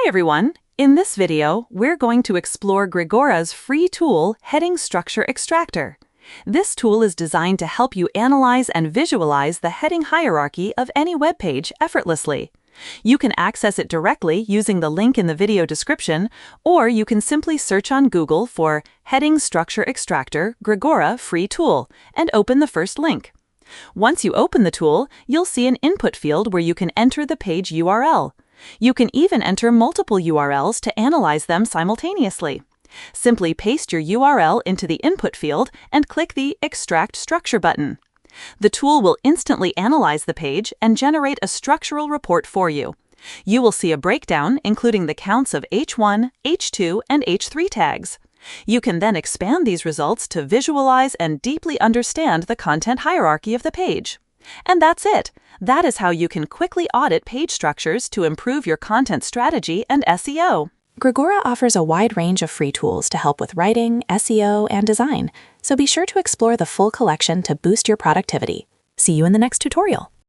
Hi everyone! In this video, we're going to explore Grigora's free tool, Heading Structure Extractor. This tool is designed to help you analyze and visualize the heading hierarchy of any web page effortlessly. You can access it directly using the link in the video description, or you can simply search on Google for Heading Structure Extractor Grigora free tool and open the first link. Once you open the tool, you'll see an input field where you can enter the page URL. You can even enter multiple URLs to analyze them simultaneously. Simply paste your URL into the input field and click the Extract Structure button. The tool will instantly analyze the page and generate a structural report for you. You will see a breakdown including the counts of H1, H2, and H3 tags. You can then expand these results to visualize and deeply understand the content hierarchy of the page. And that's it. That is how you can quickly audit page structures to improve your content strategy and SEO. Grigora offers a wide range of free tools to help with writing, SEO, and design, so be sure to explore the full collection to boost your productivity. See you in the next tutorial.